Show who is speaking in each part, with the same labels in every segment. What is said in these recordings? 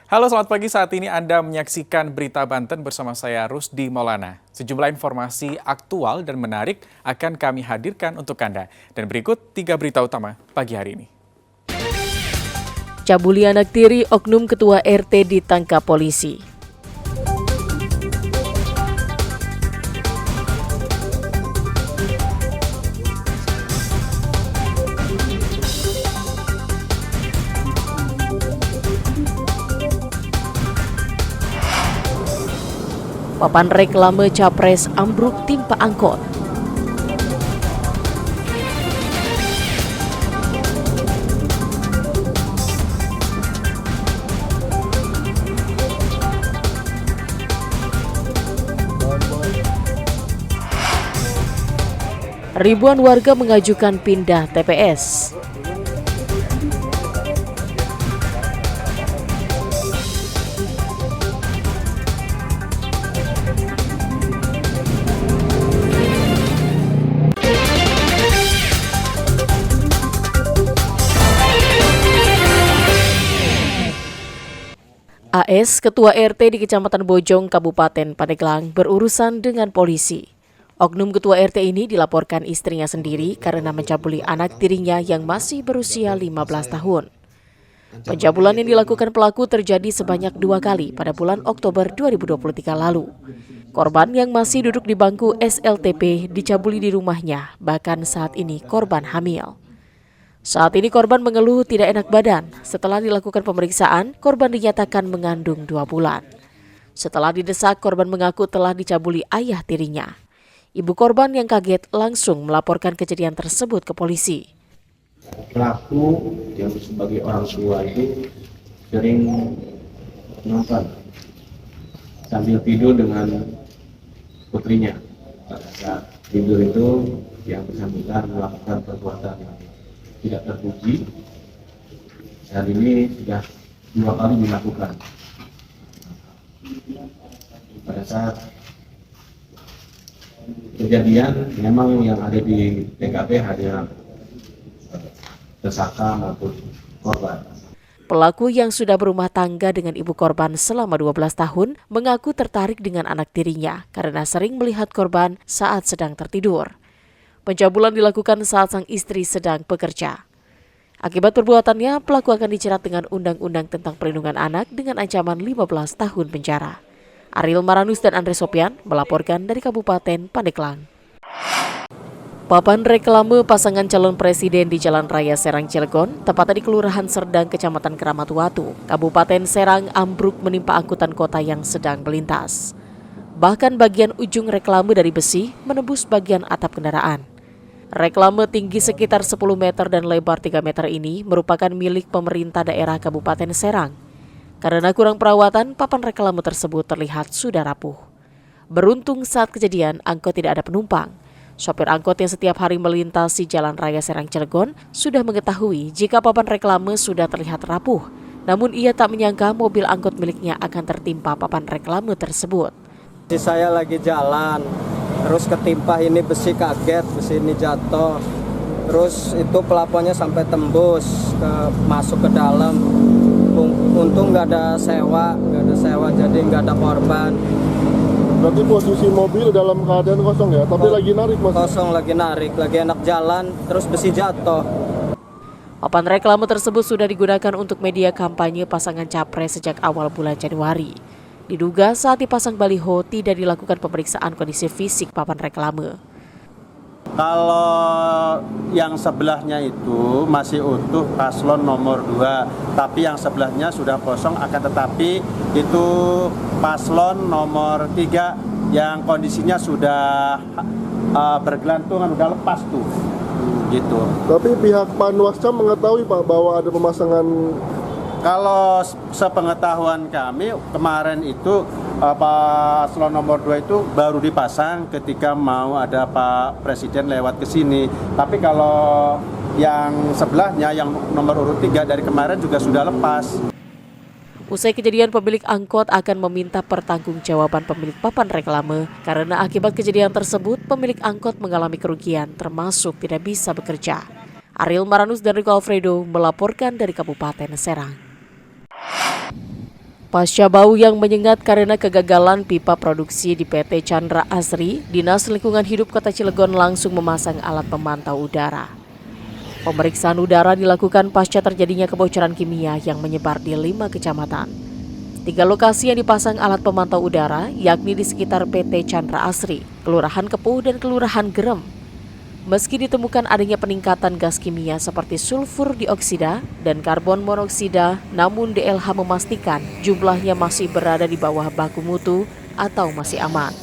Speaker 1: Halo, selamat pagi. Saat ini Anda menyaksikan Berita Banten bersama saya Rusdi Maulana. Sejumlah informasi aktual dan menarik akan kami hadirkan untuk Anda. Dan berikut 3 berita utama pagi hari ini.
Speaker 2: Cabuli anak tiri oknum ketua RT ditangkap polisi. Papan reklame Capres ambruk timpa angkot. Ribuan warga mengajukan pindah TPS. AS, Ketua RT di Kecamatan Bojong, Kabupaten Pandeglang, berurusan dengan polisi. Oknum Ketua RT ini dilaporkan istrinya sendiri karena mencabuli anak tirinya yang masih berusia 15 tahun. Pencabulan yang dilakukan pelaku terjadi sebanyak 2 kali pada bulan Oktober 2023 lalu. Korban yang masih duduk di bangku SLTP dicabuli di rumahnya, bahkan saat ini korban hamil. Saat ini korban mengeluh tidak enak badan. Setelah dilakukan pemeriksaan, korban dinyatakan mengandung 2 bulan. Setelah didesak, korban mengaku telah dicabuli ayah tirinya. Ibu korban yang kaget langsung melaporkan kejadian tersebut ke polisi.
Speaker 3: Pelaku yang sebagai orang tua itu sering nonton sambil tidur dengan putrinya. Pada saat tidur itu yang bersangkutan melakukan perbuatan yang tidak terpuji, dan ini sudah 2 kali dilakukan. Pada saat kejadian memang yang ada di TKP hanya tersangka maupun korban.
Speaker 2: Pelaku yang sudah berumah tangga dengan ibu korban selama 12 tahun mengaku tertarik dengan anak tirinya karena sering melihat korban saat sedang tertidur. Pencabulan dilakukan saat sang istri sedang bekerja. Akibat perbuatannya, pelaku akan dijerat dengan Undang-Undang tentang Perlindungan Anak dengan ancaman 15 tahun penjara. Ariel Maranus dan Andre Sopian melaporkan dari Kabupaten Pandeglang. Papan reklame pasangan calon presiden di Jalan Raya Serang Cilegon, tepatnya di Kelurahan Serdang, Kecamatan Keramat Watu, Kabupaten Serang ambruk menimpa angkutan kota yang sedang melintas. Bahkan bagian ujung reklame dari besi menembus bagian atap kendaraan. Reklame tinggi sekitar 10 meter dan lebar 3 meter ini merupakan milik pemerintah daerah Kabupaten Serang. Karena kurang perawatan, papan reklame tersebut terlihat sudah rapuh. Beruntung saat kejadian, angkot tidak ada penumpang. Sopir angkot yang setiap hari melintasi Jalan Raya Serang Cilegon sudah mengetahui jika papan reklame sudah terlihat rapuh. Namun ia tak menyangka mobil angkot miliknya akan tertimpa papan reklame tersebut.
Speaker 4: Saya lagi jalan, terus ketimpa ini besi, kaget, besi ini jatuh. Terus itu pelapornya sampai tembus masuk ke dalam. Untung nggak ada sewa, jadi nggak ada korban.
Speaker 5: Berarti posisi mobil dalam keadaan kosong ya, tapi lagi narik mas?
Speaker 4: Kosong, lagi narik, lagi enak jalan, terus besi jatuh.
Speaker 2: Papan reklame tersebut sudah digunakan untuk media kampanye pasangan capres sejak awal bulan Januari. Diduga saat dipasang baliho tidak dilakukan pemeriksaan kondisi fisik papan reklame.
Speaker 6: Kalau yang sebelahnya itu masih utuh paslon nomor 2, tapi yang sebelahnya sudah kosong, akan tetapi itu paslon nomor 3 yang kondisinya sudah bergelantungan, udah lepas tuh. Gitu.
Speaker 5: Tapi pihak Panwascam mengetahui Pak bahwa ada pemasangan.
Speaker 6: Kalau sepengetahuan kami kemarin itu paslon nomor 2 itu baru dipasang ketika mau ada Pak Presiden lewat ke sini. Tapi kalau yang sebelahnya yang nomor urut 3 dari kemarin juga sudah lepas.
Speaker 2: Usai kejadian, pemilik angkot akan meminta pertanggungjawaban pemilik papan reklame karena akibat kejadian tersebut pemilik angkot mengalami kerugian termasuk tidak bisa bekerja. Ariel Maranus dan Rico Alfredo melaporkan dari Kabupaten Serang. Pasca bau yang menyengat karena kegagalan pipa produksi di PT Chandra Asri, Dinas Lingkungan Hidup Kota Cilegon langsung memasang alat pemantau udara. Pemeriksaan udara dilakukan pasca terjadinya kebocoran kimia yang menyebar di 5 kecamatan. 3 lokasi yang dipasang alat pemantau udara, yakni di sekitar PT Chandra Asri, Kelurahan Kepuh, dan Kelurahan Gerem. Meski ditemukan adanya peningkatan gas kimia seperti sulfur dioksida dan karbon monoksida, namun DLH memastikan jumlahnya masih berada di bawah baku mutu atau masih aman.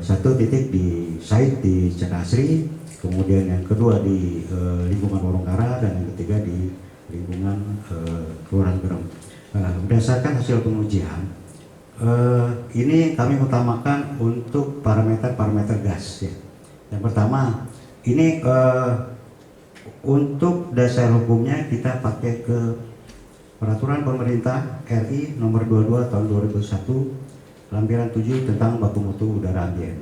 Speaker 7: Satu titik di site di Chandra Asri, kemudian yang kedua di lingkungan Wolongkara, dan yang ketiga di lingkungan Kelurahan Gerem. Berdasarkan hasil pengujian, ini kami utamakan untuk parameter gas. Ya. Yang pertama, ini untuk dasar hukumnya kita pakai ke Peraturan Pemerintah RI Nomor 22 Tahun 2001 Lampiran 7 tentang baku mutu udara ambien.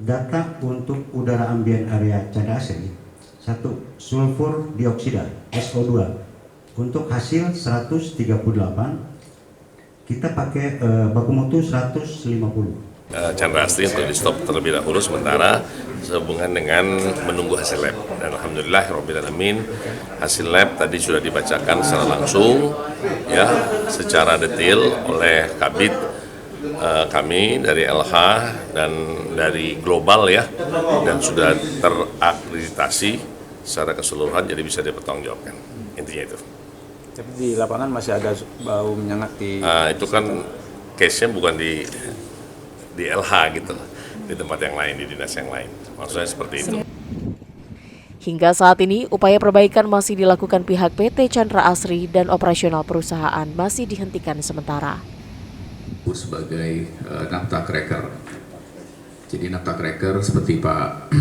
Speaker 7: Data untuk udara ambien area Chandra Asri, 1. Sulfur dioksida SO2 untuk hasil 138, kita pakai baku mutu 150.
Speaker 8: Chandra Asri untuk di stop terlebih dahulu sementara sehubungan dengan menunggu hasil lab. Dan alhamdulillah rabbil alamin hasil lab tadi sudah dibacakan secara langsung ya secara detail oleh Kabid kami dari LH dan dari global ya, dan sudah terakreditasi secara keseluruhan, jadi bisa dipertanggungjawabkan. Intinya itu.
Speaker 9: Tapi di lapangan masih ada bau menyengat di...
Speaker 8: Itu kan case-nya bukan di LH gitu, di tempat yang lain, di dinas yang lain. Maksudnya seperti itu.
Speaker 2: Hingga saat ini, upaya perbaikan masih dilakukan pihak PT Chandra Asri dan operasional perusahaan masih dihentikan sementara.
Speaker 10: Sebagai naphtha cracker. Jadi naphtha cracker seperti Pak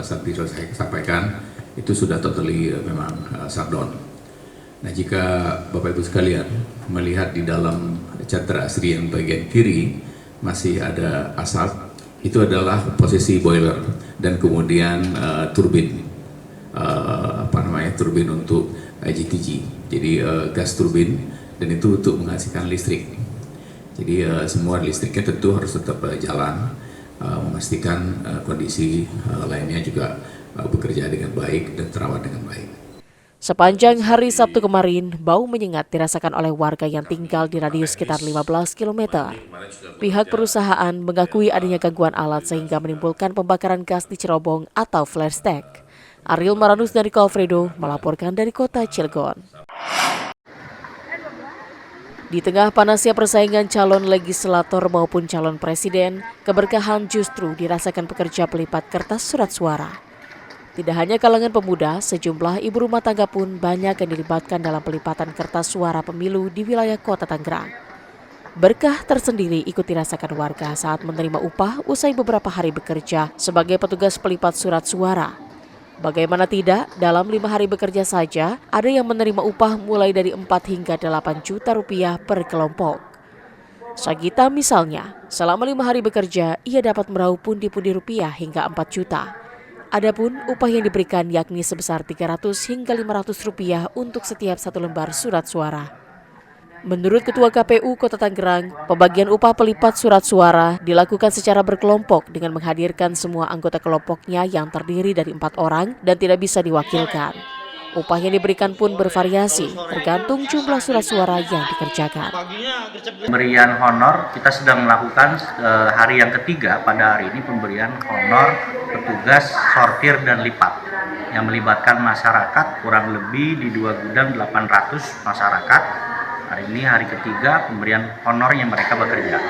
Speaker 10: Satrio saya sampaikan, itu sudah totally memang shutdown. Nah, jika Bapak Ibu sekalian melihat di dalam Chandra Asri yang bagian kiri masih ada asap, itu adalah posisi boiler dan kemudian turbin, turbin untuk IGTG, jadi gas turbin, dan itu untuk menghasilkan listrik. Jadi semua listriknya tentu harus tetap jalan, memastikan kondisi lainnya juga bekerja dengan baik dan terawat dengan baik.
Speaker 2: Sepanjang hari Sabtu kemarin, bau menyengat dirasakan oleh warga yang tinggal di radius sekitar 15 km. Pihak perusahaan mengakui adanya gangguan alat sehingga menimbulkan pembakaran gas di cerobong atau flare stack. Ariel Maranus dari Alfredo melaporkan dari kota Cilegon. Di tengah panasnya persaingan calon legislator maupun calon presiden, keberkahan justru dirasakan pekerja pelipat kertas surat suara. Tidak hanya kalangan pemuda, sejumlah ibu rumah tangga pun banyak yang dilibatkan dalam pelipatan kertas suara pemilu di wilayah Kota Tangerang. Berkah tersendiri ikut dirasakan warga saat menerima upah usai beberapa hari bekerja sebagai petugas pelipat surat suara. Bagaimana tidak, dalam 5 hari bekerja saja, ada yang menerima upah mulai dari 4 hingga 8 juta rupiah per kelompok. Sagita misalnya, selama 5 hari bekerja, ia dapat meraup pundi-pundi rupiah hingga 4 juta. Adapun upah yang diberikan yakni sebesar 300 hingga 500 rupiah untuk setiap 1 lembar surat suara. Menurut Ketua KPU Kota Tangerang, pembagian upah pelipat surat suara dilakukan secara berkelompok dengan menghadirkan semua anggota kelompoknya yang terdiri dari 4 orang dan tidak bisa diwakilkan. Upah yang diberikan pun bervariasi, tergantung jumlah surat suara yang dikerjakan.
Speaker 11: Pemberian honor kita sedang melakukan hari yang ketiga pada hari ini, pemberian honor petugas sortir dan lipat yang melibatkan masyarakat kurang lebih di 2 gudang 800 masyarakat. Hari ini hari ketiga pemberian honor yang mereka bekerja.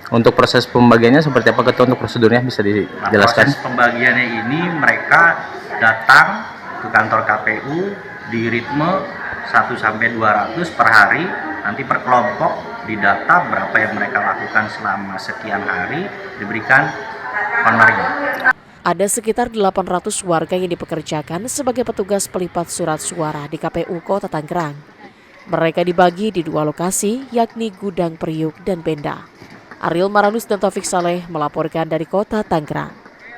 Speaker 9: Untuk proses pembagiannya seperti apa, Ketua? Untuk prosedurnya bisa dijelaskan?
Speaker 11: Proses pembagiannya ini mereka datang ke kantor KPU di ritme 1-200 per hari, nanti per kelompok didata berapa yang mereka lakukan selama sekian hari, diberikan honornya.
Speaker 2: Ada sekitar 800 warga yang dipekerjakan sebagai petugas pelipat surat suara di KPU Kota Tangerang. Mereka dibagi di 2 lokasi, yakni Gudang Priuk dan Benda. Ariel Maranus dan Taufik Saleh melaporkan dari Kota Tangerang.